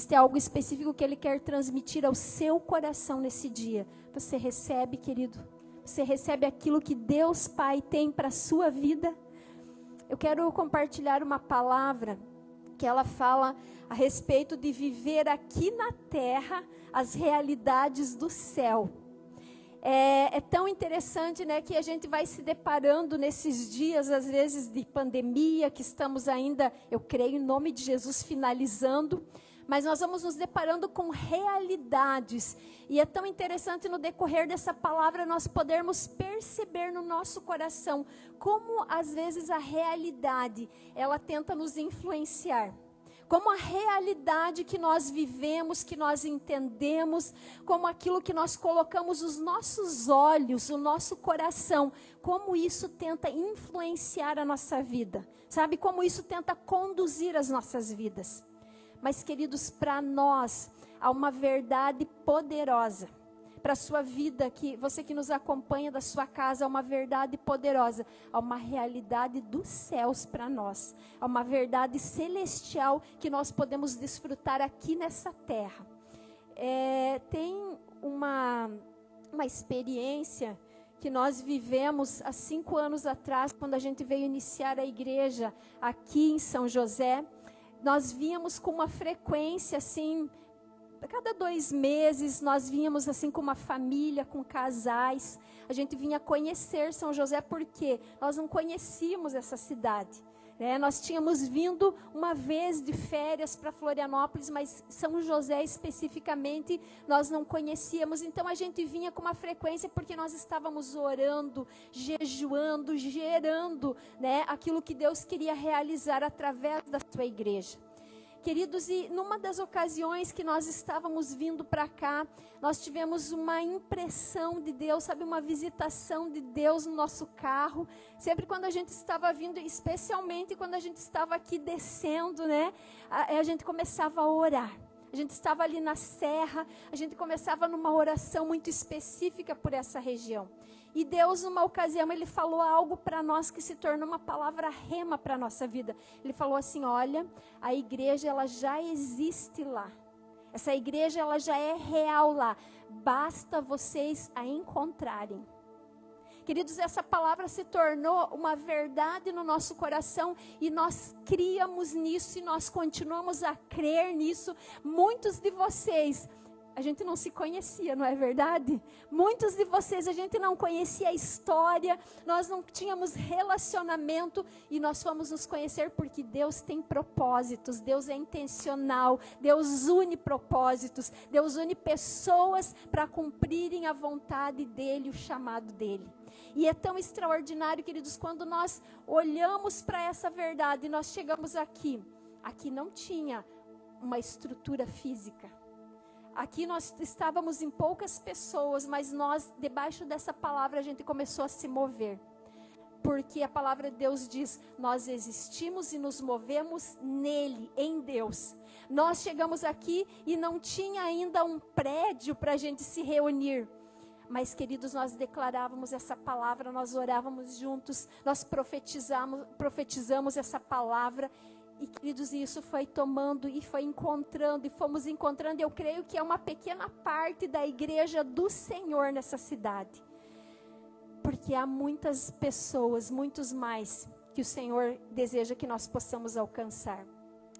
existe algo específico que Ele quer transmitir ao seu coração nesse dia. Você recebe, querido? Você recebe aquilo que Deus Pai tem para a sua vida? Eu quero compartilhar uma palavra que ela fala a respeito de viver aqui na terra as realidades do céu. É tão interessante, né, que a gente vai se deparando nesses dias, às vezes, de pandemia, que estamos ainda, eu creio, em nome de Jesus, finalizando. Mas nós vamos nos deparando com realidades. E é tão interessante no decorrer dessa palavra nós podermos perceber no nosso coração como, às vezes, a realidade, ela tenta nos influenciar. Como a realidade que nós vivemos, que nós entendemos, como aquilo que nós colocamos os nossos olhos, o nosso coração, como isso tenta influenciar a nossa vida, sabe? Como isso tenta conduzir as nossas vidas. Mas, queridos, para nós, há uma verdade poderosa. Para a sua vida, você que nos acompanha da sua casa, há uma verdade poderosa. Há uma realidade dos céus para nós. Há uma verdade celestial que nós podemos desfrutar aqui nessa terra. Tem uma experiência que nós vivemos há 5 anos atrás, quando a gente veio iniciar a igreja aqui em São José. Nós víamos com uma frequência assim, a cada 2 meses nós vínhamos assim com uma família, com casais. A gente vinha conhecer São José porque nós não conhecíamos essa cidade. Nós tínhamos vindo uma vez de férias para Florianópolis, mas São José especificamente nós não conhecíamos. Então a gente vinha com uma frequência porque nós estávamos orando, jejuando, gerando, aquilo que Deus queria realizar através da sua igreja. Queridos, e numa das ocasiões que nós estávamos vindo para cá, nós tivemos uma impressão de Deus, sabe, uma visitação de Deus no nosso carro. Sempre quando a gente estava vindo, especialmente quando a gente estava aqui descendo, a gente começava a orar. A gente estava ali na serra, a gente começava numa oração muito específica por essa região. E Deus, numa ocasião, Ele falou algo para nós que se tornou uma palavra rema para a nossa vida. Ele falou assim, olha, a igreja ela já existe lá. Essa igreja ela já é real lá. Basta vocês a encontrarem. Queridos, essa palavra se tornou uma verdade no nosso coração e nós criamos nisso e nós continuamos a crer nisso. Muitos de vocês, a gente não se conhecia, não é verdade? Muitos de vocês, a gente não conhecia a história, nós não tínhamos relacionamento e nós fomos nos conhecer porque Deus tem propósitos, Deus é intencional, Deus une propósitos, Deus une pessoas para cumprirem a vontade dEle, o chamado dEle. E é tão extraordinário, queridos, quando nós olhamos para essa verdade e nós chegamos aqui não tinha uma estrutura física. Aqui nós estávamos em poucas pessoas, mas nós, debaixo dessa palavra, a gente começou a se mover. Porque a palavra de Deus diz, nós existimos e nos movemos nele, em Deus. Nós chegamos aqui e não tinha ainda um prédio para a gente se reunir. Mas, queridos, nós declarávamos essa palavra, nós orávamos juntos, nós profetizamos essa palavra. E, queridos, isso foi tomando e foi encontrando, e fomos encontrando. Eu creio que é uma pequena parte da igreja do Senhor nessa cidade. Porque há muitas pessoas, muitos mais, que o Senhor deseja que nós possamos alcançar.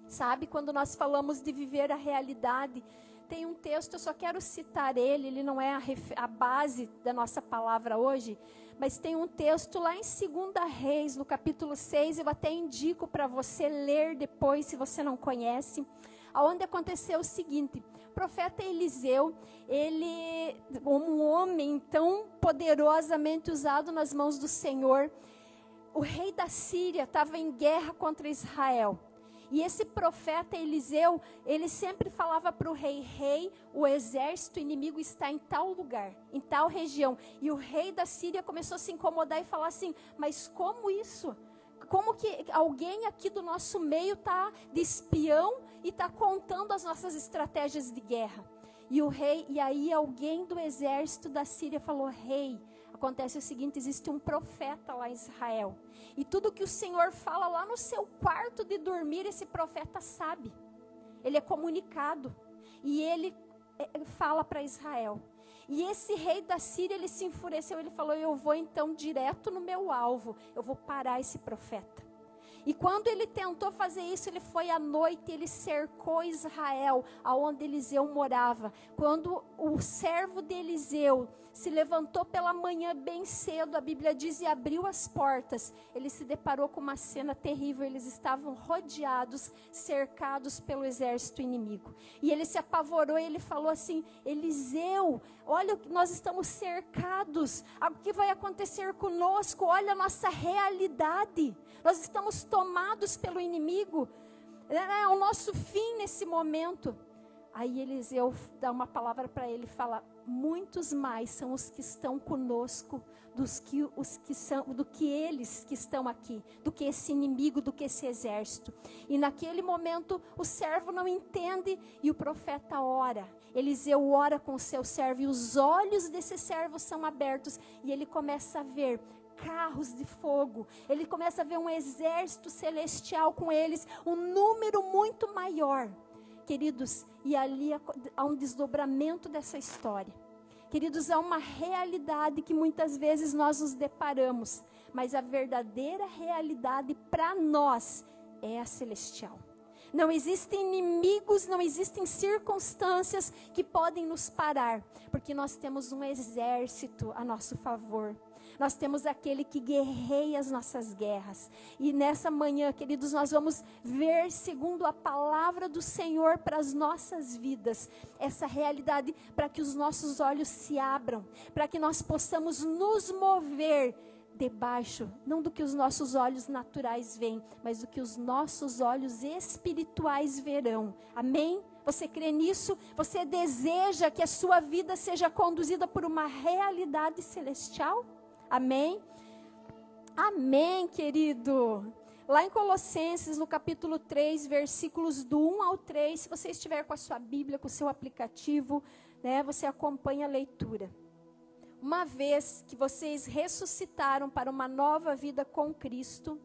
Sabe, quando nós falamos de viver a realidade, tem um texto, eu só quero citar ele não é a base da nossa palavra hoje, mas tem um texto lá em 2 Reis, no capítulo 6, eu até indico para você ler depois, se você não conhece, onde aconteceu o seguinte, o profeta Eliseu, ele, como um homem tão poderosamente usado nas mãos do Senhor, o rei da Síria estava em guerra contra Israel. E esse profeta Eliseu, ele sempre falava para o rei, o exército inimigo está em tal lugar, em tal região. E o rei da Síria começou a se incomodar e falar assim, mas como isso? Como que alguém aqui do nosso meio está de espião e está contando as nossas estratégias de guerra? E aí alguém do exército da Síria falou, rei, acontece o seguinte, existe um profeta lá em Israel. E tudo que o Senhor fala lá no seu quarto de dormir, esse profeta sabe. ele é comunicado. E ele fala para Israel. E esse rei da Síria, ele se enfureceu, ele falou, eu vou então direto no meu alvo, eu vou parar esse profeta. E quando ele tentou fazer isso, ele foi à noite, ele cercou Israel, aonde Eliseu morava. Quando o servo de Eliseu se levantou pela manhã bem cedo, a Bíblia diz, e abriu as portas, ele se deparou com uma cena terrível. Eles estavam rodeados, cercados pelo exército inimigo. E ele se apavorou e ele falou assim, Eliseu, olha, nós estamos cercados, o que vai acontecer conosco? Olha a nossa realidade, nós estamos tomados pelo inimigo, é o nosso fim nesse momento. Aí Eliseu dá uma palavra para ele, fala, muitos mais são os que estão conosco do que eles que estão aqui, do que esse inimigo, do que esse exército. E naquele momento o servo não entende e o profeta ora. Eliseu ora com o seu servo e os olhos desse servo são abertos e ele começa a ver carros de fogo, ele começa a ver um exército celestial com eles, um número muito maior. Queridos, e ali há um desdobramento dessa história. Queridos, há uma realidade que muitas vezes nós nos deparamos, mas a verdadeira realidade para nós é a celestial. Não existem inimigos, não existem circunstâncias que podem nos parar, porque nós temos um exército a nosso favor. Nós temos aquele que guerreia as nossas guerras. E nessa manhã, queridos, nós vamos ver, segundo a palavra do Senhor para as nossas vidas, essa realidade, para que os nossos olhos se abram, para que nós possamos nos mover debaixo, não do que os nossos olhos naturais veem, mas do que os nossos olhos espirituais verão. Amém? Você crê nisso? Você deseja que a sua vida seja conduzida por uma realidade celestial? Amém? Amém, querido. Lá em Colossenses, no capítulo 3, versículos do 1 ao 3, se você estiver com a sua Bíblia, com o seu aplicativo, né, você acompanha a leitura. Uma vez que vocês ressuscitaram para uma nova vida com Cristo,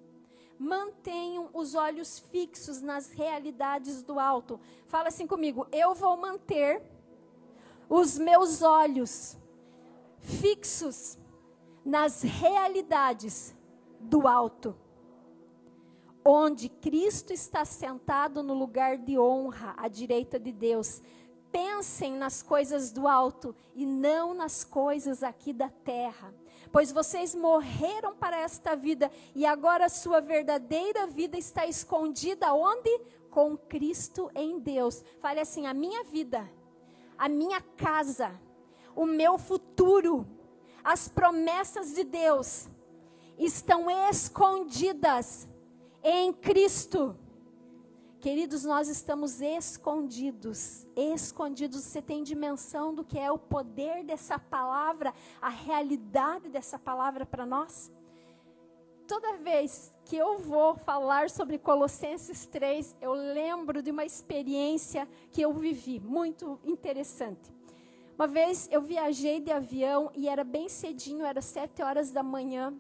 mantenham os olhos fixos nas realidades do alto. Fala assim comigo, eu vou manter os meus olhos fixos nas realidades do alto, onde Cristo está sentado no lugar de honra à direita de Deus. Pensem nas coisas do alto e não nas coisas aqui da terra, pois vocês morreram para esta vida e agora a sua verdadeira vida está escondida onde? Com Cristo em Deus. Fale assim, a minha vida, a minha casa, o meu futuro, as promessas de Deus estão escondidas em Cristo. Queridos, nós estamos escondidos. Você tem dimensão do que é o poder dessa palavra, a realidade dessa palavra para nós? Toda vez que eu vou falar sobre Colossenses 3, eu lembro de uma experiência que eu vivi, muito interessante. Uma vez eu viajei de avião e era bem cedinho, era 7 horas da manhã.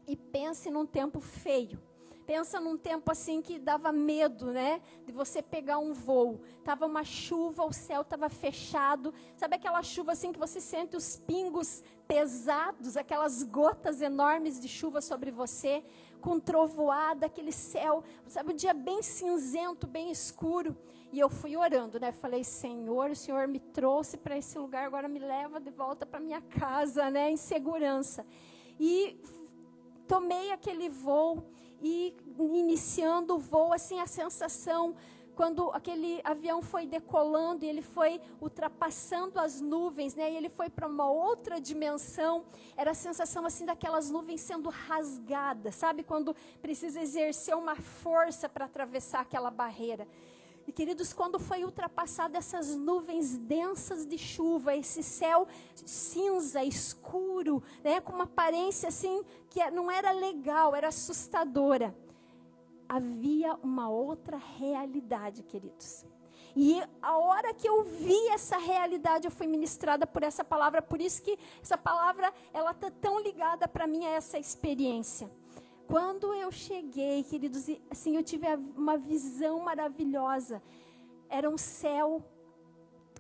E pense num tempo feio. Pensa num tempo assim que dava medo, né? De você pegar um voo. Tava uma chuva, o céu estava fechado. Sabe aquela chuva assim que você sente os pingos pesados, aquelas gotas enormes de chuva sobre você, com trovoada, aquele céu, sabe, um dia bem cinzento, bem escuro. E eu fui orando, né? Falei, Senhor, o Senhor me trouxe para esse lugar, agora me leva de volta para minha casa, né? Em segurança. E tomei aquele voo e iniciando o voo, assim, a sensação, quando aquele avião foi decolando e ele foi ultrapassando as nuvens, né? E ele foi para uma outra dimensão, era a sensação, assim, daquelas nuvens sendo rasgadas, sabe? Quando precisa exercer uma força para atravessar aquela barreira. E, queridos, quando foi ultrapassada essas nuvens densas de chuva, esse céu cinza, escuro, né, com uma aparência assim, que não era legal, era assustadora. Havia uma outra realidade, queridos. E a hora que eu vi essa realidade, eu fui ministrada por essa palavra. Por isso que essa palavra, ela está tão ligada para mim a essa experiência. Quando eu cheguei, queridos, assim, eu tive uma visão maravilhosa. era um céu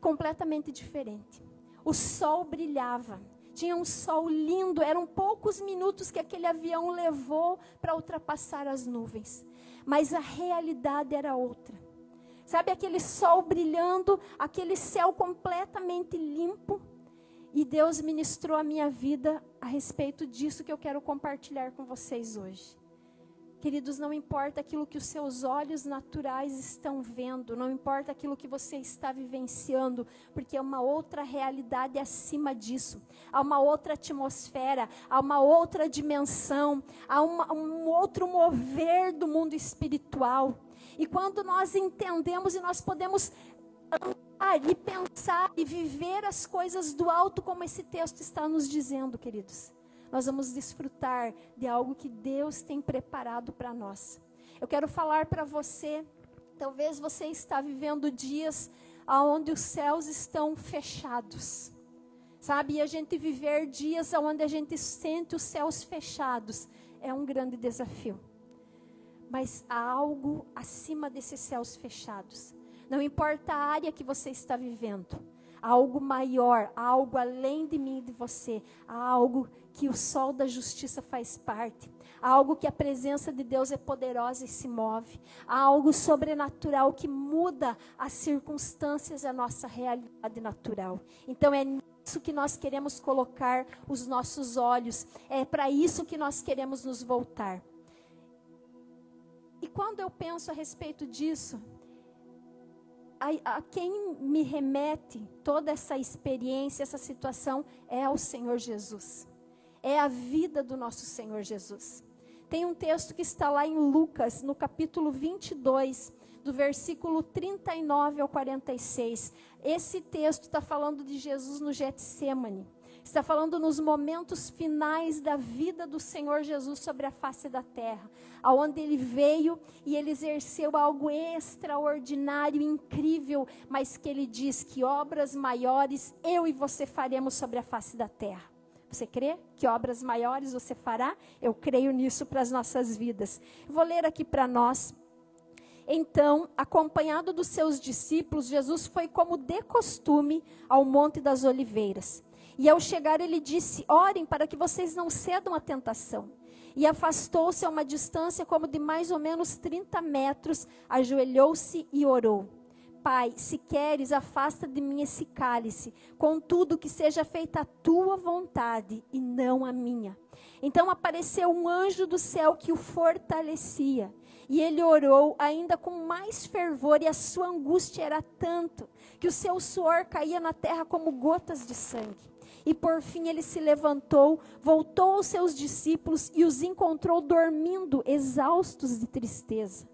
completamente diferente. O sol brilhava. Tinha um sol lindo. Eram poucos minutos que aquele avião levou para ultrapassar as nuvens. Mas a realidade era outra. Sabe, aquele sol brilhando, aquele céu completamente limpo. E Deus ministrou a minha vida a respeito disso que eu quero compartilhar com vocês hoje. Queridos, não importa aquilo que os seus olhos naturais estão vendo, não importa aquilo que você está vivenciando, porque é uma outra realidade acima disso. Há uma outra atmosfera, há uma outra dimensão, há um outro mover do mundo espiritual. E quando nós entendemos e nós podemos andar e pensar e viver as coisas do alto, como esse texto está nos dizendo, queridos, nós vamos desfrutar de algo que Deus tem preparado para nós. Eu quero falar para você, talvez você está vivendo dias onde os céus estão fechados. Sabe, e a gente viver dias onde a gente sente os céus fechados é um grande desafio. Mas há algo acima desses céus fechados. Não importa a área que você está vivendo. Há algo maior, há algo além de mim e de você. Há algo que o sol da justiça faz parte. Há algo que a presença de Deus é poderosa e se move. Há algo sobrenatural que muda as circunstâncias, a nossa realidade natural. Então é nisso que nós queremos colocar os nossos olhos. É para isso que nós queremos nos voltar. E quando eu penso a respeito disso, a quem me remete toda essa experiência, essa situação, é ao Senhor Jesus. É a vida do nosso Senhor Jesus. Tem um texto que está lá em Lucas, no capítulo 22, do versículo 39 ao 46. Esse texto está falando de Jesus no Getsêmani. Está falando nos momentos finais da vida do Senhor Jesus sobre a face da terra, aonde ele veio e ele exerceu algo extraordinário, incrível, mas que ele diz que obras maiores eu e você faremos sobre a face da terra. Você crê que obras maiores você fará? Eu creio nisso para as nossas vidas. Vou ler aqui para nós. Então, acompanhado dos seus discípulos, Jesus foi como de costume ao Monte das Oliveiras. E ao chegar ele disse, orem para que vocês não cedam à tentação. E afastou-se a uma distância como de mais ou menos 30 metros, ajoelhou-se e orou. Pai, se queres, afasta de mim esse cálice, contudo que seja feita a tua vontade e não a minha. Então apareceu um anjo do céu que o fortalecia. E ele orou ainda com mais fervor, e a sua angústia era tanto, que o seu suor caía na terra como gotas de sangue. E por fim ele se levantou, voltou aos seus discípulos e os encontrou dormindo, exaustos de tristeza.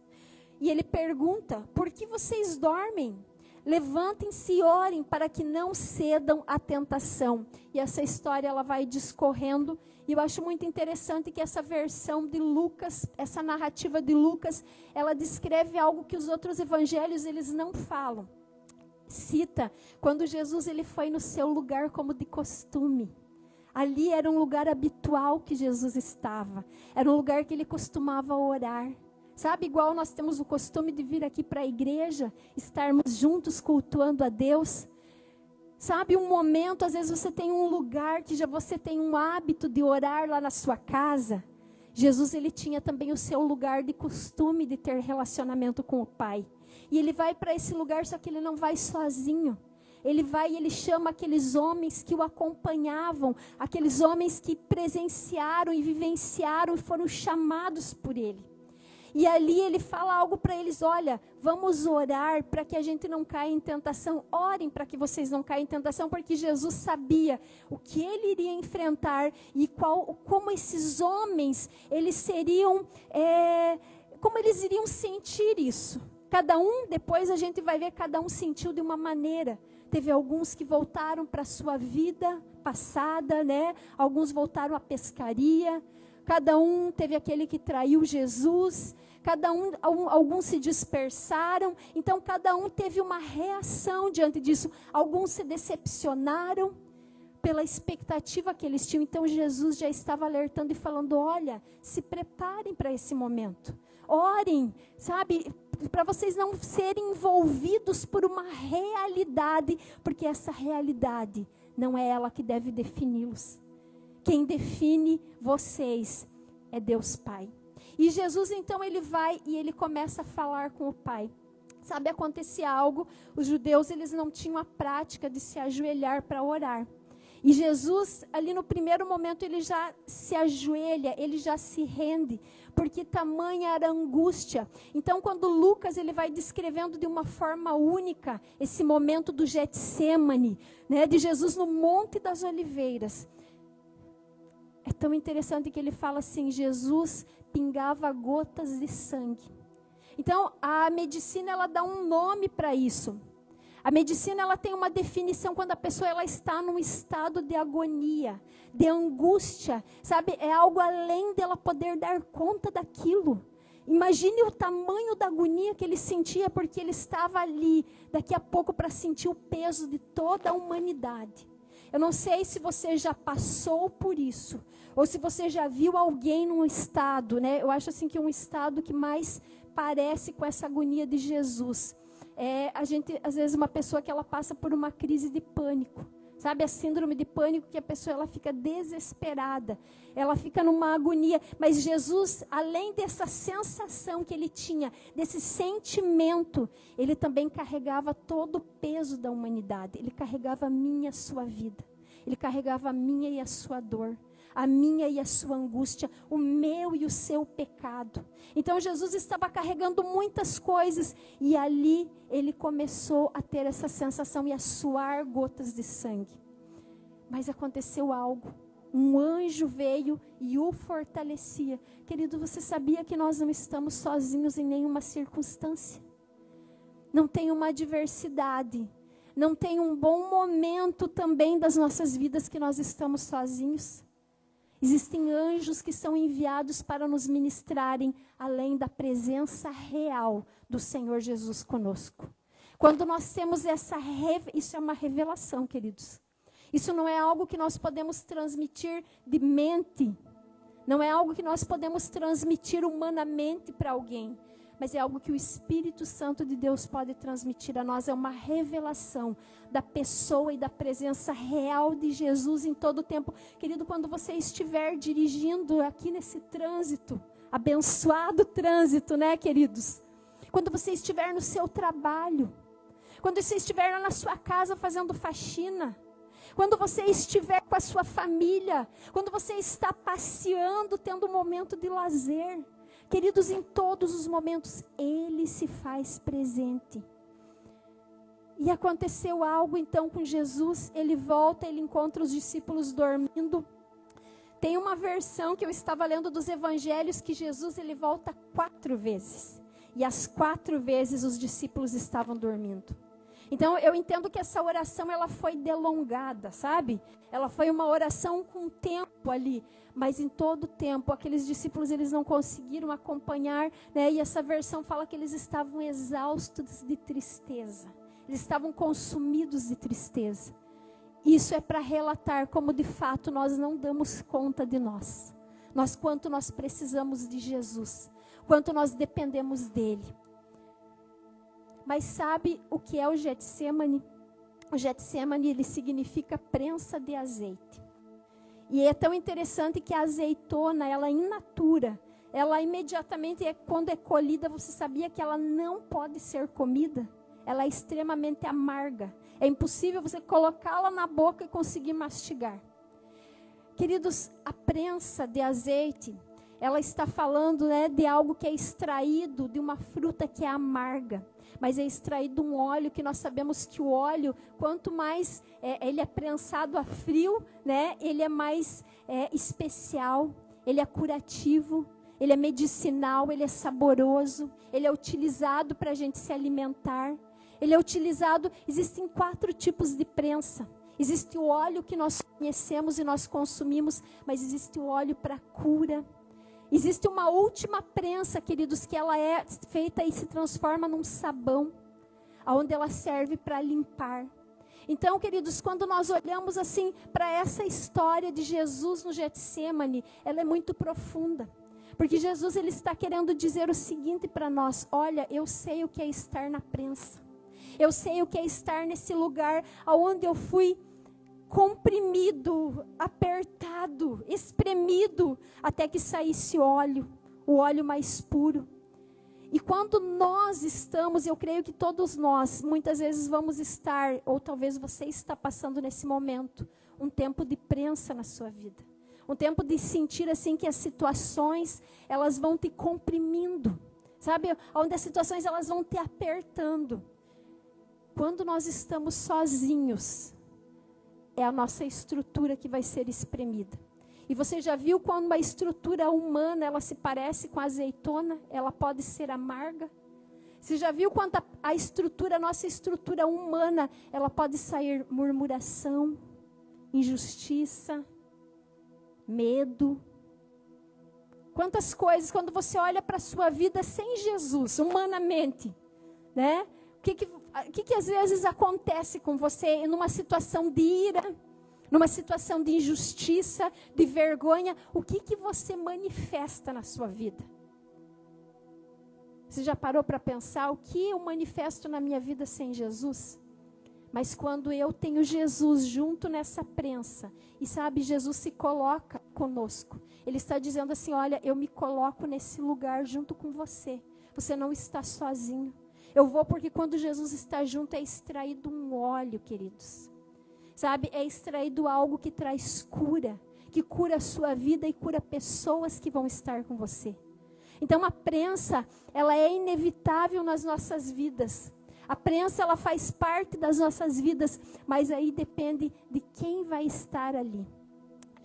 E ele pergunta, por que vocês dormem? Levantem-se e orem para que não cedam à tentação. E essa história ela vai discorrendo. E eu acho muito interessante que essa versão de Lucas, essa narrativa de Lucas, ela descreve algo que os outros evangelhos eles não falam. Cita quando Jesus ele foi no seu lugar como de costume. Ali era um lugar habitual que Jesus estava. Era um lugar que ele costumava orar. Sabe, igual nós temos o costume de vir aqui para a igreja, estarmos juntos cultuando a Deus. Sabe, um momento, às vezes você tem um lugar que já você tem um hábito de orar lá na sua casa. Jesus ele tinha também o seu lugar de costume de ter relacionamento com o Pai. E ele vai para esse lugar, só que ele não vai sozinho. Ele vai e ele chama aqueles homens que o acompanhavam, aqueles homens que presenciaram e vivenciaram e foram chamados por ele. E ali ele fala algo para eles, olha, vamos orar para que a gente não caia em tentação. Orem para que vocês não caiam em tentação, porque Jesus sabia o que ele iria enfrentar e como esses homens, eles seriam, como eles iriam sentir isso. Cada um, depois a gente vai ver, cada um sentiu de uma maneira. Teve alguns que voltaram para a sua vida passada, né? Alguns voltaram à pescaria. Cada um teve aquele que traiu Jesus. Alguns se dispersaram. Então, cada um teve uma reação diante disso. Alguns se decepcionaram pela expectativa que eles tinham. Então, Jesus já estava alertando e falando, olha, se preparem para esse momento. Orem, sabe? para vocês não serem envolvidos por uma realidade, porque essa realidade não é ela que deve defini-los. Quem define vocês é Deus Pai. E Jesus então ele vai e ele começa a falar com o Pai. Sabe, acontecia algo, os judeus eles não tinham a prática de se ajoelhar para orar. E Jesus, ali no primeiro momento, ele já se ajoelha, ele já se rende, porque tamanha era a angústia. Então, quando Lucas ele vai descrevendo de uma forma única esse momento do Getsêmani, né, de Jesus no Monte das Oliveiras, é tão interessante que ele fala assim, Jesus pingava gotas de sangue. Então, a medicina ela dá um nome para isso. A medicina ela tem uma definição quando a pessoa ela está num estado de agonia, de angústia, sabe? É algo além dela poder dar conta daquilo. Imagine o tamanho da agonia que ele sentia, porque ele estava ali, daqui a pouco, para sentir o peso de toda a humanidade. Eu não sei se você já passou por isso, ou se você já viu alguém num estado, né? Eu acho assim que um estado que mais parece com essa agonia de Jesus. A gente, às vezes, uma pessoa que ela passa por uma crise de pânico, sabe? A síndrome de pânico, que a pessoa ela fica desesperada, ela fica numa agonia. Mas Jesus, além dessa sensação que ele tinha, desse sentimento, ele também carregava todo o peso da humanidade. Ele carregava a minha e a sua vida. Ele carregava a minha e a sua dor, a minha e a sua angústia, o meu e o seu pecado. Então Jesus estava carregando muitas coisas e ali ele começou a ter essa sensação e a suar gotas de sangue. Mas aconteceu algo. Um anjo veio e o fortalecia. Querido, você sabia que nós não estamos sozinhos em nenhuma circunstância? Não tem uma adversidade, não tem um bom momento também das nossas vidas que nós estamos sozinhos. Existem anjos que são enviados para nos ministrarem além da presença real do Senhor Jesus conosco. Quando nós temos isso é uma revelação, queridos. Isso não é algo que nós podemos transmitir de mente. Não é algo que nós podemos transmitir humanamente para alguém. Mas é algo que o Espírito Santo de Deus pode transmitir a nós. É uma revelação da pessoa e da presença real de Jesus em todo o tempo. Querido, quando você estiver dirigindo aqui nesse trânsito, abençoado trânsito, né, queridos? Quando você estiver no seu trabalho, quando você estiver lá na sua casa fazendo faxina, quando você estiver com a sua família, quando você está passeando, tendo um momento de lazer, queridos, em todos os momentos, Ele se faz presente. E aconteceu algo então com Jesus, Ele volta, Ele encontra os discípulos dormindo. Tem uma versão que eu estava lendo dos evangelhos que Jesus ele volta 4 vezes. E as 4 vezes os discípulos estavam dormindo. Então eu entendo que essa oração ela foi delongada, sabe? Ela foi uma oração com tempo ali, mas em todo o tempo aqueles discípulos eles não conseguiram acompanhar, né? E essa versão fala que eles estavam exaustos de tristeza. Eles estavam consumidos de tristeza. Isso é para relatar como de fato nós não damos conta de nós. Quanto nós precisamos de Jesus, quanto nós dependemos dele. Mas sabe o que é o Getsêmani? O Getsêmani, ele significa prensa de azeite. E é tão interessante que a azeitona, ela in natura, ela imediatamente, quando é colhida, você sabia que ela não pode ser comida? Ela é extremamente amarga. É impossível você colocá-la na boca e conseguir mastigar. Queridos, a prensa de azeite, ela está falando, né, de algo que é extraído de uma fruta que é amarga. Mas é extraído um óleo que nós sabemos que o óleo, quanto mais ele é prensado a frio, né, ele é mais especial, ele é curativo, ele é medicinal, ele é saboroso, ele é utilizado para a gente se alimentar. Ele é utilizado, existem 4 tipos de prensa. Existe o óleo que nós conhecemos e nós consumimos, mas existe o óleo para cura. Existe uma última prensa, queridos, que ela é feita e se transforma num sabão, onde ela serve para limpar. Então, queridos, quando nós olhamos assim para essa história de Jesus no Getsêmani, ela é muito profunda. Porque Jesus, ele está querendo dizer o seguinte para nós: olha, eu sei o que é estar na prensa. Eu sei o que é estar nesse lugar onde eu fui comprimido, apertado, espremido, até que saísse óleo, o óleo mais puro. E quando nós estamos, eu creio que todos nós, muitas vezes vamos estar, ou talvez você está passando nesse momento, um tempo de prensa na sua vida. Um tempo de sentir assim que as situações, elas vão te comprimindo. Sabe? Onde as situações, elas vão te apertando. Quando nós estamos sozinhos, é a nossa estrutura que vai ser espremida. E você já viu quando uma estrutura humana, ela se parece com azeitona? Ela pode ser amarga? Você já viu quando a estrutura, a nossa estrutura humana, ela pode sair murmuração, injustiça, medo? Quantas coisas, quando você olha para a sua vida sem Jesus, humanamente, né? O que às vezes acontece com você numa situação de ira, numa situação de injustiça, de vergonha? O que você manifesta na sua vida? Você já parou para pensar o que eu manifesto na minha vida sem Jesus? Mas quando eu tenho Jesus junto nessa prensa, e sabe, Jesus se coloca conosco. Ele está dizendo assim: olha, eu me coloco nesse lugar junto com você. Você não está sozinho. Eu vou porque quando Jesus está junto é extraído um óleo, queridos. Sabe, é extraído algo que traz cura, que cura a sua vida e cura pessoas que vão estar com você. Então a prensa, ela é inevitável nas nossas vidas. A prensa, ela faz parte das nossas vidas, mas aí depende de quem vai estar ali.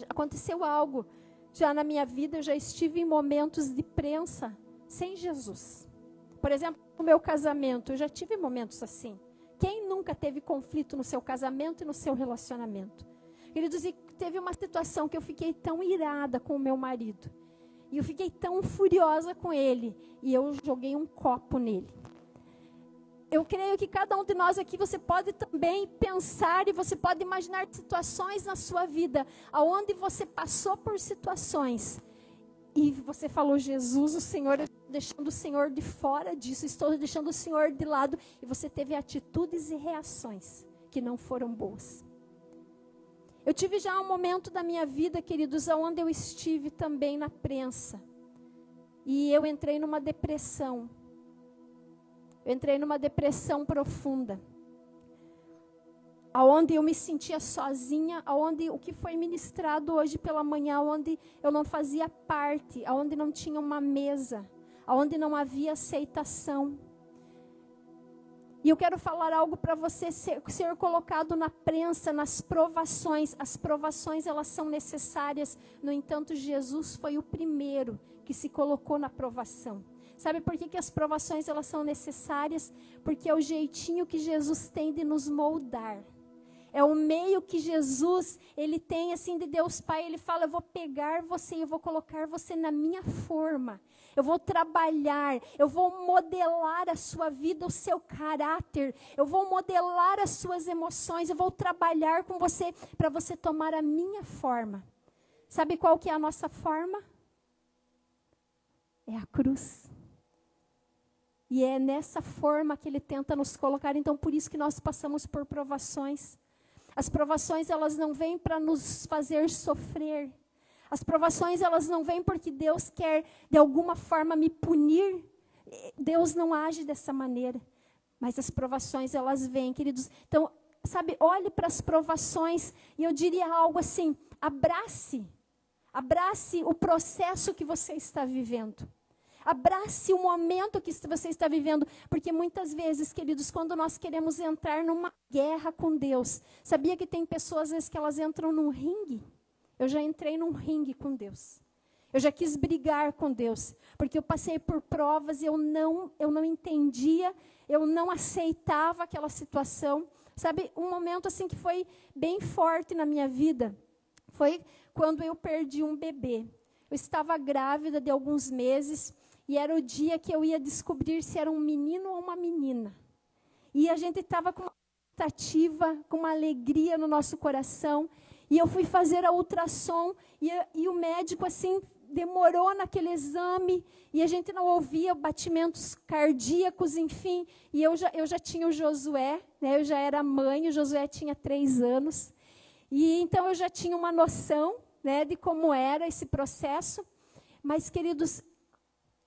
Aconteceu algo já na minha vida, eu já estive em momentos de prensa sem Jesus. Por exemplo, no meu casamento, eu já tive momentos assim. Quem nunca teve conflito no seu casamento e no seu relacionamento? Queridos, e teve uma situação que eu fiquei tão irada com o meu marido. E eu fiquei tão furiosa com ele. E eu joguei um copo nele. Eu creio que cada um de nós aqui, você pode também pensar e você pode imaginar situações na sua vida, onde você passou por situações e você falou: Jesus, o Senhor, eu estou deixando o Senhor de fora disso, estou deixando o Senhor de lado, e você teve atitudes e reações que não foram boas. Eu tive já um momento da minha vida, queridos, onde eu estive também na prensa, e eu entrei numa depressão. Eu entrei numa depressão profunda, aonde eu me sentia sozinha, aonde o que foi ministrado hoje pela manhã, onde eu não fazia parte, aonde não tinha uma mesa, aonde não havia aceitação. E eu quero falar algo para você, ser colocado na prensa, nas provações. As provações, elas são necessárias. No entanto, Jesus foi o primeiro que se colocou na provação. Sabe por que as provações, elas são necessárias? Porque é o jeitinho que Jesus tem de nos moldar. É o meio que Jesus, ele tem assim de Deus Pai. Ele fala: eu vou pegar você e eu vou colocar você na minha forma. Eu vou trabalhar, eu vou modelar a sua vida, o seu caráter. Eu vou modelar as suas emoções. Eu vou trabalhar com você para você tomar a minha forma. Sabe qual que é a nossa forma? É a cruz. E é nessa forma que ele tenta nos colocar. Então, por isso que nós passamos por provações. As provações, elas não vêm para nos fazer sofrer. As provações, elas não vêm porque Deus quer, de alguma forma, me punir. Deus não age dessa maneira. Mas as provações, elas vêm, queridos. Então, sabe, olhe para as provações e eu diria algo assim: abrace. Abrace o processo que você está vivendo. Abrace o momento que você está vivendo, porque muitas vezes, queridos, quando nós queremos entrar numa guerra com Deus, sabia que tem pessoas, às vezes, que elas entram num ringue? Eu já entrei num ringue com Deus. Eu já quis brigar com Deus, porque eu passei por provas e eu não entendia, eu não aceitava aquela situação. Sabe, um momento assim que foi bem forte na minha vida, foi quando eu perdi um bebê. Eu estava grávida de alguns meses, e era o dia que eu ia descobrir se era um menino ou uma menina. E a gente estava com uma expectativa, com uma alegria no nosso coração. E eu fui fazer a ultrassom, e o médico, assim, demorou naquele exame, e a gente não ouvia batimentos cardíacos, enfim. E eu já tinha o Josué, né? Eu já era mãe, o Josué tinha 3 anos. E então eu já tinha uma noção, né, de como era esse processo. Mas, queridos,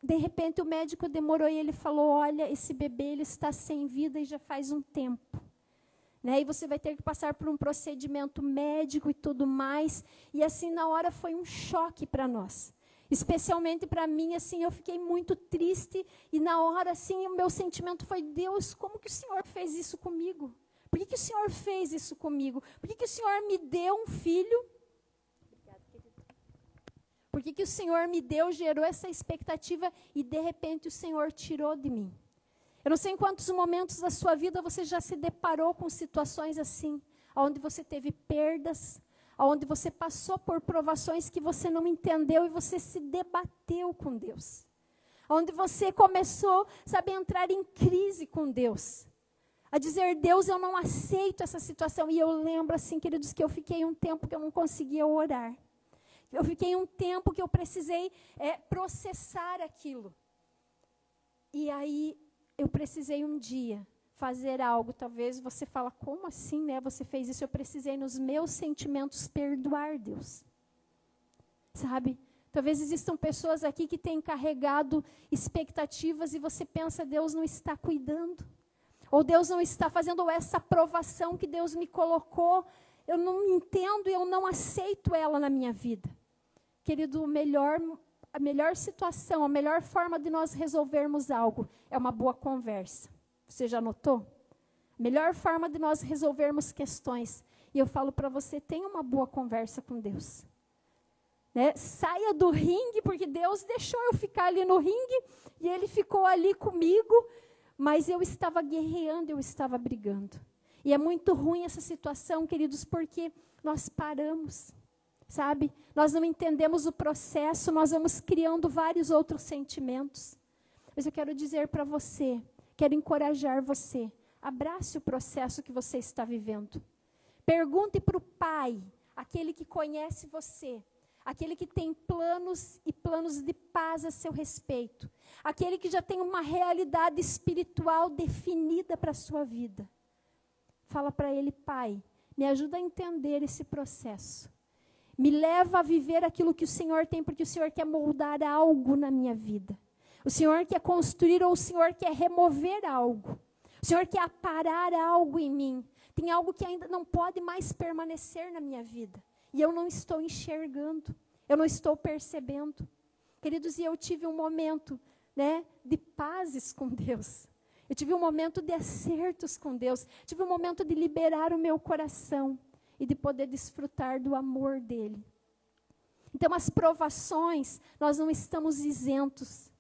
de repente o médico demorou e ele falou, olha, esse bebê ele está sem vida e já faz um tempo. Né? E você vai ter que passar por um procedimento médico e tudo mais. E assim, na hora foi um choque para nós. Especialmente para mim, assim, eu fiquei muito triste. E na hora, assim, o meu sentimento foi, Deus, como que o Senhor fez isso comigo? Por que o Senhor fez isso comigo? Por que o Senhor me deu um filho? Obrigada, querido. Por que o Senhor me deu, gerou essa expectativa e de repente o Senhor tirou de mim? Eu não sei em quantos momentos da sua vida você já se deparou com situações assim, onde você teve perdas, onde você passou por provações que você não entendeu e você se debateu com Deus. Onde você começou, sabe, a entrar em crise com Deus. A dizer, Deus, eu não aceito essa situação. E eu lembro, assim, queridos, que eu fiquei um tempo que eu não conseguia orar. Eu fiquei um tempo que eu precisei processar aquilo. E aí, eu precisei um dia fazer algo. Talvez você fala, como assim, né? Você fez isso. Eu precisei, nos meus sentimentos, perdoar Deus. Sabe? Talvez existam pessoas aqui que têm carregado expectativas e você pensa, Deus não está cuidando. Ou Deus não está fazendo essa aprovação que Deus me colocou. Eu não entendo e eu não aceito ela na minha vida. Querido, a melhor situação, a melhor forma de nós resolvermos algo é uma boa conversa. Você já notou? A melhor forma de nós resolvermos questões. E eu falo para você, tenha uma boa conversa com Deus. Né? Saia do ringue, porque Deus deixou eu ficar ali no ringue e Ele ficou ali comigo. Mas eu estava guerreando, eu estava brigando. E é muito ruim essa situação, queridos, porque nós paramos, sabe? Nós não entendemos o processo, nós vamos criando vários outros sentimentos. Mas eu quero dizer para você, quero encorajar você, abrace o processo que você está vivendo. Pergunte para o Pai, aquele que conhece você, aquele que tem planos e planos de paz a seu respeito. Aquele que já tem uma realidade espiritual definida para a sua vida. Fala para ele, Pai, me ajuda a entender esse processo. Me leva a viver aquilo que o Senhor tem, porque o Senhor quer moldar algo na minha vida. O Senhor quer construir ou o Senhor quer remover algo. O Senhor quer aparar algo em mim. Tem algo que ainda não pode mais permanecer na minha vida. E eu não estou enxergando, eu não estou percebendo. Queridos, e eu tive um momento, né, de pazes com Deus. Eu tive um momento de acertos com Deus. Tive um momento de liberar o meu coração e de poder desfrutar do amor dEle. Então, as provações, nós não estamos isentos.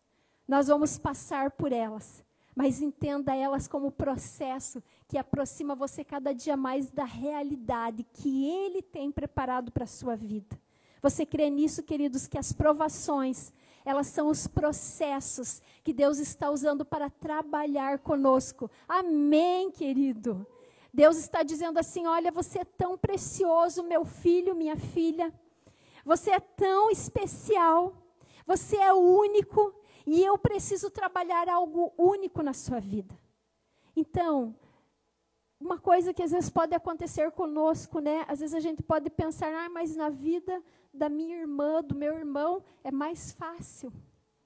Nós vamos passar por elas. Mas entenda elas como processo que aproxima você cada dia mais da realidade que Ele tem preparado para a sua vida. Você crê nisso, queridos, que as provações, elas são os processos que Deus está usando para trabalhar conosco. Amém, querido? Deus está dizendo assim, olha, você é tão precioso, meu filho, minha filha. Você é tão especial. Você é único. E eu preciso trabalhar algo único na sua vida. Então, uma coisa que às vezes pode acontecer conosco, né? Às vezes a gente pode pensar, mas na vida da minha irmã, do meu irmão, é mais fácil,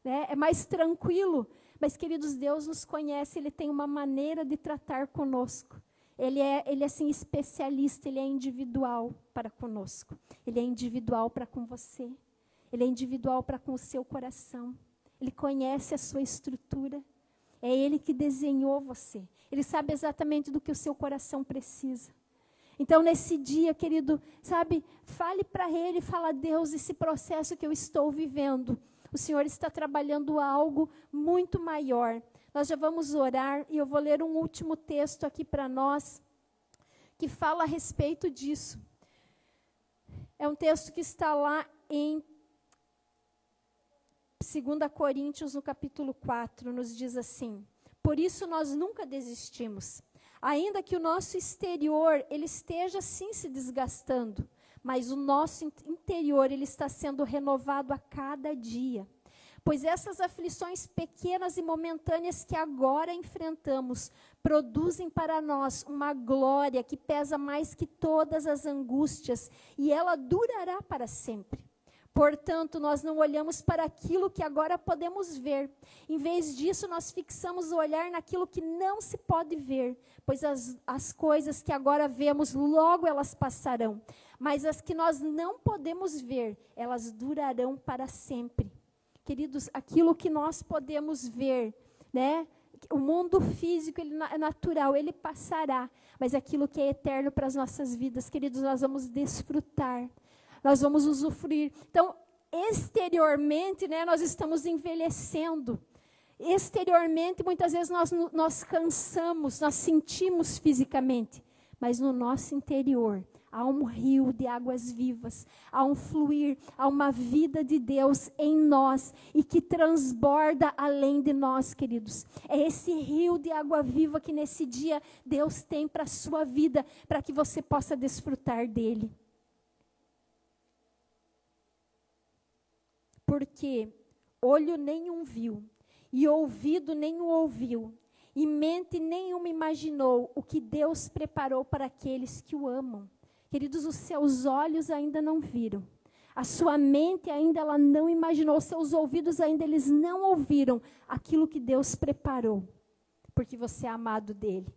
né? É mais tranquilo. Mas, queridos, Deus nos conhece, Ele tem uma maneira de tratar conosco. Ele é assim, especialista, Ele é individual para conosco. Ele é individual para com você. Ele é individual para com o seu coração. Ele conhece a sua estrutura. É Ele que desenhou você. Ele sabe exatamente do que o seu coração precisa. Então, nesse dia, querido, sabe, fale para Ele, fala, Deus, esse processo que eu estou vivendo, o Senhor está trabalhando algo muito maior. Nós já vamos orar e eu vou ler um último texto aqui para nós, que fala a respeito disso. É um texto que está lá em 2 Coríntios, no capítulo 4, nos diz assim: por isso nós nunca desistimos, ainda que o nosso exterior ele esteja sim se desgastando, mas o nosso interior, ele está sendo renovado a cada dia. Pois essas aflições pequenas e momentâneas que agora enfrentamos, produzem para nós uma glória que pesa mais que todas as angústias, e ela durará para sempre. Portanto, nós não olhamos para aquilo que agora podemos ver. Em vez disso, nós fixamos o olhar naquilo que não se pode ver, pois as coisas que agora vemos, logo elas passarão. Mas as que nós não podemos ver, elas durarão para sempre. Queridos, aquilo que nós podemos ver, né? O mundo físico, ele é natural, ele passará. Mas aquilo que é eterno para as nossas vidas, queridos, nós vamos desfrutar. Nós vamos usufruir. Então, exteriormente, né, nós estamos envelhecendo. Exteriormente, muitas vezes nós cansamos, nós sentimos fisicamente. Mas no nosso interior, há um rio de águas vivas, há um fluir, há uma vida de Deus em nós e que transborda além de nós, queridos. É esse rio de água viva que nesse dia Deus tem para a sua vida, para que você possa desfrutar dele. Porque olho nenhum viu, e ouvido nenhum ouviu, e mente nenhuma imaginou o que Deus preparou para aqueles que o amam. Queridos, os seus olhos ainda não viram, a sua mente ainda ela não imaginou, os seus ouvidos ainda eles não ouviram aquilo que Deus preparou, porque você é amado dele.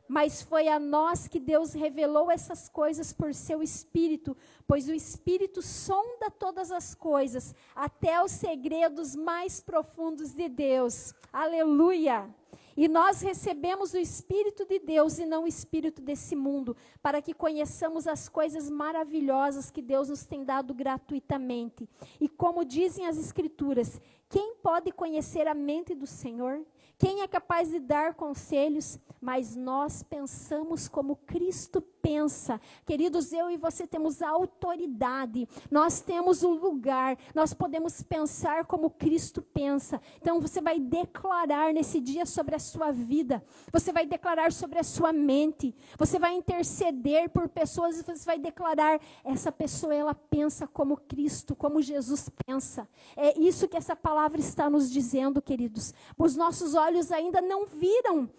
Mas foi a nós que Deus revelou essas coisas por seu Espírito, pois o Espírito sonda todas as coisas, até os segredos mais profundos de Deus. Aleluia! E nós recebemos o Espírito de Deus e não o Espírito desse mundo, para que conheçamos as coisas maravilhosas que Deus nos tem dado gratuitamente. E como dizem as Escrituras, quem pode conhecer a mente do Senhor? Quem é capaz de dar conselhos? Mas nós pensamos como Cristo pensa. Queridos, eu e você temos autoridade, nós temos um lugar, nós podemos pensar como Cristo pensa. Então você vai declarar nesse dia sobre a sua vida, você vai declarar sobre a sua mente, você vai interceder por pessoas e você vai declarar, essa pessoa ela pensa como Cristo, como Jesus pensa. É isso que essa palavra está nos dizendo, queridos. Os nossos olhos ainda não viram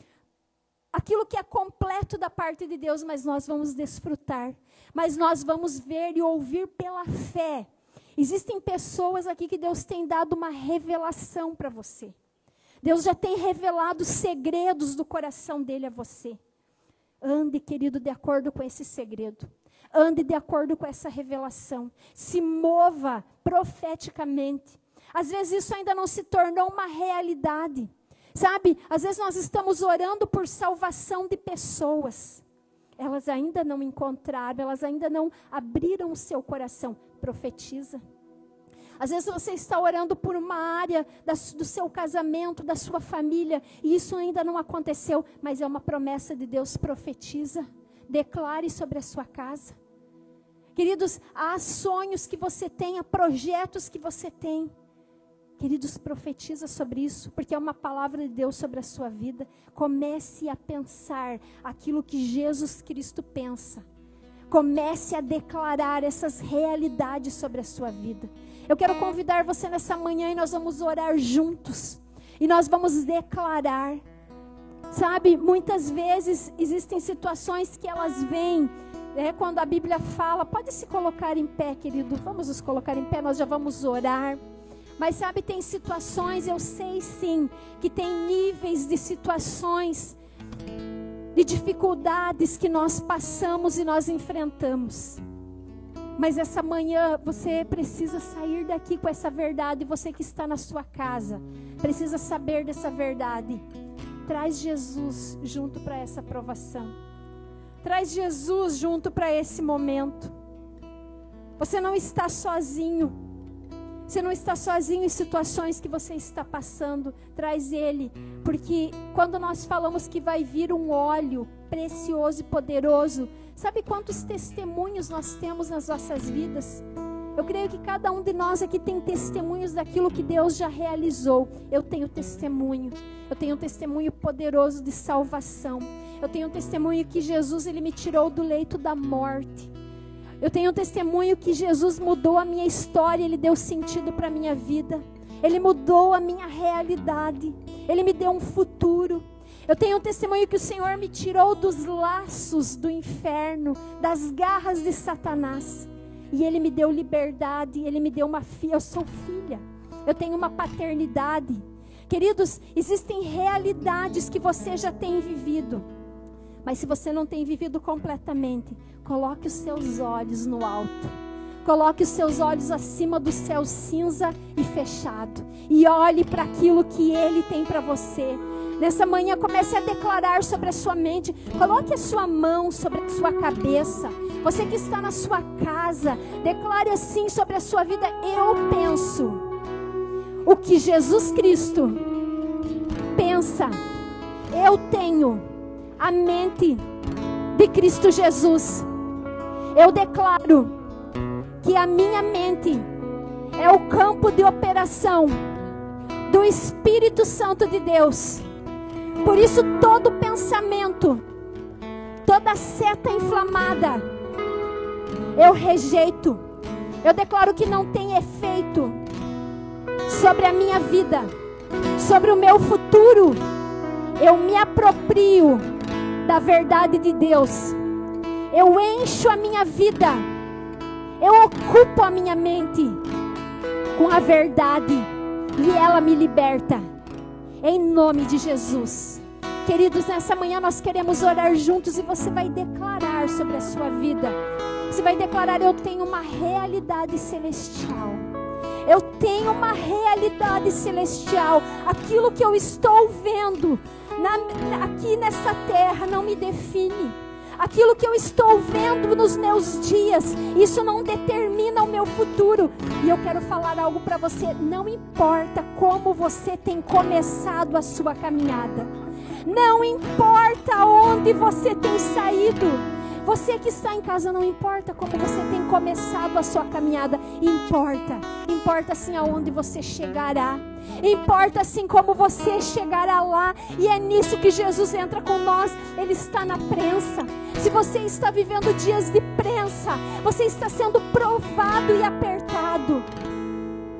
aquilo que é completo da parte de Deus, mas nós vamos desfrutar. Mas nós vamos ver e ouvir pela fé. Existem pessoas aqui que Deus tem dado uma revelação para você. Deus já tem revelado segredos do coração dele a você. Ande, querido, de acordo com esse segredo. Ande de acordo com essa revelação. Se mova profeticamente. Às vezes isso ainda não se tornou uma realidade. Sabe, às vezes nós estamos orando por salvação de pessoas. Elas ainda não encontraram, elas ainda não abriram o seu coração. Profetiza. Às vezes você está orando por uma área do seu casamento, da sua família, e isso ainda não aconteceu, mas é uma promessa de Deus. Profetiza. Declare sobre a sua casa. Queridos, há sonhos que você tem, há projetos que você tem. Queridos, profetiza sobre isso, porque é uma palavra de Deus sobre a sua vida. Comece a pensar aquilo que Jesus Cristo pensa. Comece a declarar essas realidades sobre a sua vida. Eu quero convidar você nessa manhã e nós vamos orar juntos. E nós vamos declarar. Sabe, muitas vezes existem situações que elas vêm, quando a Bíblia fala, pode se colocar em pé, querido, vamos nos colocar em pé, nós já vamos orar. Mas sabe, tem situações, eu sei sim, que tem níveis de situações, de dificuldades que nós passamos e nós enfrentamos. Mas essa manhã você precisa sair daqui com essa verdade, você que está na sua casa, precisa saber dessa verdade. Traz Jesus junto para essa provação. Traz Jesus junto para esse momento. Você não está sozinho. Você não está sozinho em situações que você está passando. Traz Ele. Porque quando nós falamos que vai vir um óleo precioso e poderoso, sabe quantos testemunhos nós temos nas nossas vidas? Eu creio que cada um de nós aqui tem testemunhos daquilo que Deus já realizou. Eu tenho testemunho. Eu tenho um testemunho poderoso de salvação. Eu tenho um testemunho que Jesus ele me tirou do leito da morte. Eu tenho um testemunho que Jesus mudou a minha história, Ele deu sentido para a minha vida. Ele mudou a minha realidade. Ele me deu um futuro. Eu tenho um testemunho que o Senhor me tirou dos laços do inferno, das garras de Satanás. E Ele me deu liberdade, Ele me deu uma filha. Eu sou filha, eu tenho uma paternidade. Queridos, existem realidades que você já tem vivido. Mas se você não tem vivido completamente, coloque os seus olhos no alto. Coloque os seus olhos acima do céu cinza e fechado. E olhe para aquilo que Ele tem para você. Nessa manhã comece a declarar sobre a sua mente. Coloque a sua mão sobre a sua cabeça. Você que está na sua casa, declare assim sobre a sua vida. Eu penso o que Jesus Cristo pensa. Eu tenho a mente de Cristo Jesus. Eu declaro que a minha mente é o campo de operação do Espírito Santo de Deus. Por isso todo pensamento, toda seta inflamada, eu rejeito. Eu declaro que não tem efeito sobre a minha vida, sobre o meu futuro. Eu me aproprio da verdade de Deus. Eu encho a minha vida. Eu ocupo a minha mente com a verdade e ela me liberta. Em nome de Jesus. Queridos, nessa manhã nós queremos orar juntos e você vai declarar sobre a sua vida. Você vai declarar: eu tenho uma realidade celestial. Eu tenho uma realidade celestial. Aquilo que eu estou vendo aqui nessa terra não me define. Aquilo que eu estou vendo nos meus dias, isso não determina o meu futuro. E eu quero falar algo para você. Não importa como você tem começado a sua caminhada. Não importa onde você tem saído. Você que está em casa, não importa como você tem começado a sua caminhada. Importa sim aonde você chegará. Importa sim como você chegará lá. E é nisso que Jesus entra com nós. Ele está na prensa. Se você está vivendo dias de prensa, você está sendo provado e apertado,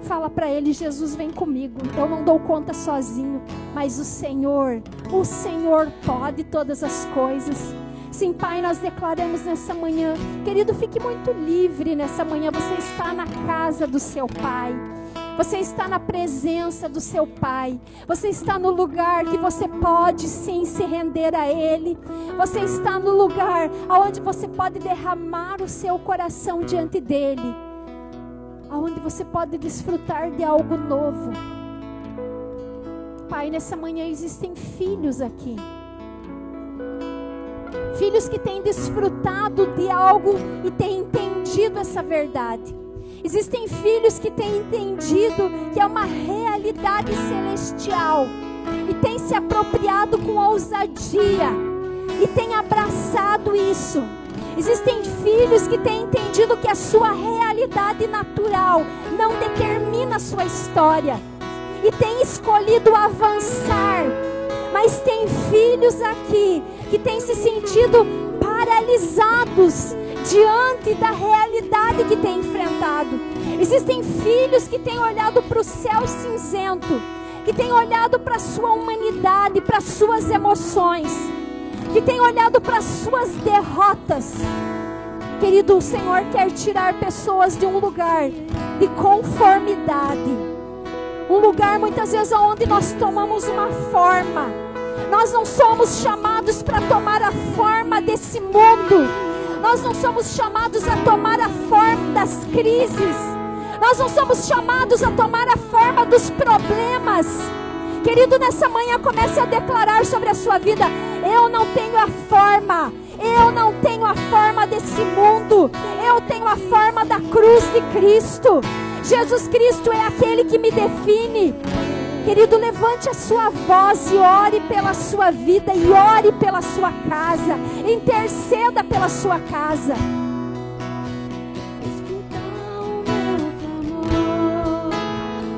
fala para Ele: Jesus, vem comigo. Eu não dou conta sozinho, mas o Senhor pode todas as coisas. Sim, Pai, nós declaramos nessa manhã. Querido, fique muito livre nessa manhã. Você está na casa do seu Pai. Você está na presença do seu Pai. Você está no lugar que você pode sim se render a Ele. Você está no lugar onde você pode derramar o seu coração diante dEle. Onde você pode desfrutar de algo novo. Pai, nessa manhã existem filhos aqui. Filhos que têm desfrutado de algo e têm entendido essa verdade. Existem filhos que têm entendido que é uma realidade celestial e têm se apropriado com ousadia e têm abraçado isso. Existem filhos que têm entendido que a sua realidade natural não determina a sua história e têm escolhido avançar. Mas tem filhos aqui que têm se sentido paralisados diante da realidade que tem enfrentado. Existem filhos que têm olhado para o céu cinzento, que têm olhado para a sua humanidade, para as suas emoções, que têm olhado para as suas derrotas. Querido, o Senhor quer tirar pessoas de um lugar de conformidade. Um lugar muitas vezes onde nós tomamos uma forma. Nós não somos chamados para tomar a forma desse mundo. Nós não somos chamados a tomar a forma das crises. Nós não somos chamados a tomar a forma dos problemas. Querido, nessa manhã comece a declarar sobre a sua vida: eu não tenho a forma. Eu não tenho a forma desse mundo. Eu tenho a forma da cruz de Cristo. Jesus Cristo é aquele que me define. Querido, levante a sua voz e ore pela sua vida e ore pela sua casa. Interceda pela sua casa. Escutar o meu clamor,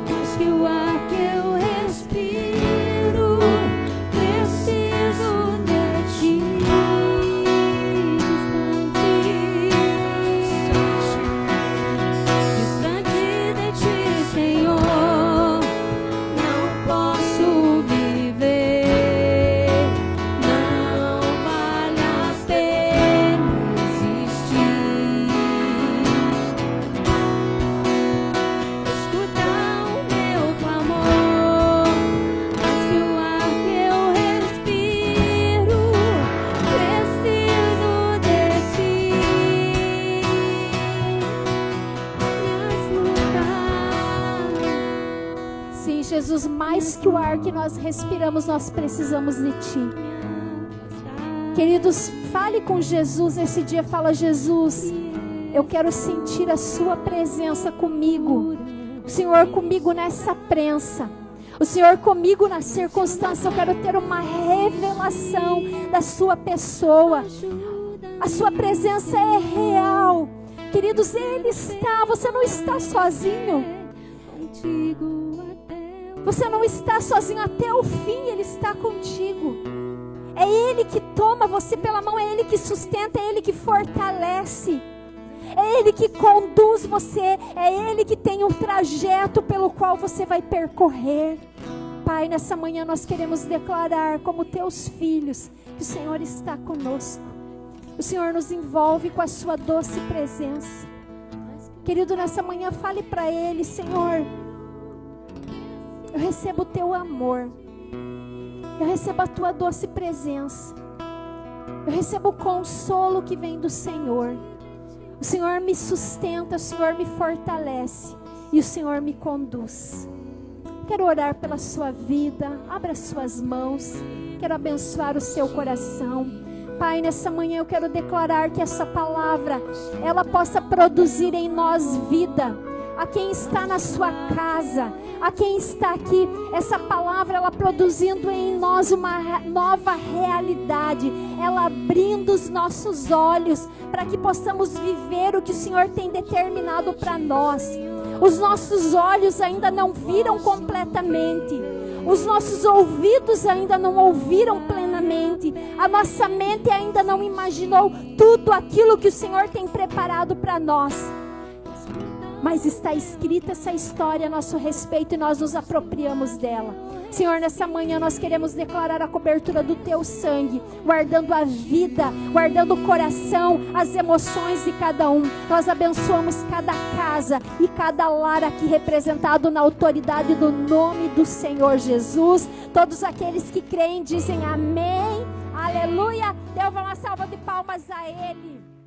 mas que o ar que eu respiro, preciso de ti. Jesus, mais que o ar que nós respiramos, nós precisamos de Ti. Queridos, fale com Jesus esse dia. Fala: Jesus, eu quero sentir a Sua presença comigo. O Senhor comigo nessa prensa. O Senhor comigo na circunstância. Eu quero ter uma revelação da Sua pessoa. A Sua presença é real. Queridos, Ele está. Você não está sozinho. Você não está sozinho até o fim. Ele está contigo. É Ele que toma você pela mão. É Ele que sustenta. É Ele que fortalece. É Ele que conduz você. É Ele que tem um trajeto pelo qual você vai percorrer. Pai, nessa manhã nós queremos declarar como Teus filhos que o Senhor está conosco. O Senhor nos envolve com a Sua doce presença. Querido, nessa manhã fale para Ele: Senhor, eu recebo o Teu amor. Eu recebo a Tua doce presença. Eu recebo o consolo que vem do Senhor. O Senhor me sustenta, o Senhor me fortalece e o Senhor me conduz. Quero orar pela sua vida. Abra suas mãos. Quero abençoar o seu coração. Pai, nessa manhã eu quero declarar que essa palavra, ela possa produzir em nós vida. A quem está na sua casa, a quem está aqui, essa palavra, ela produzindo em nós uma nova realidade, ela abrindo os nossos olhos para que possamos viver o que o Senhor tem determinado para nós. Os nossos olhos ainda não viram completamente, os nossos ouvidos ainda não ouviram plenamente, a nossa mente ainda não imaginou tudo aquilo que o Senhor tem preparado para nós. Mas está escrita essa história a nosso respeito e nós nos apropriamos dela. Senhor, nessa manhã nós queremos declarar a cobertura do Teu sangue, guardando a vida, guardando o coração, as emoções de cada um. Nós abençoamos cada casa e cada lar aqui representado na autoridade do nome do Senhor Jesus. Todos aqueles que creem dizem amém, aleluia. Dê uma salva de palmas a Ele.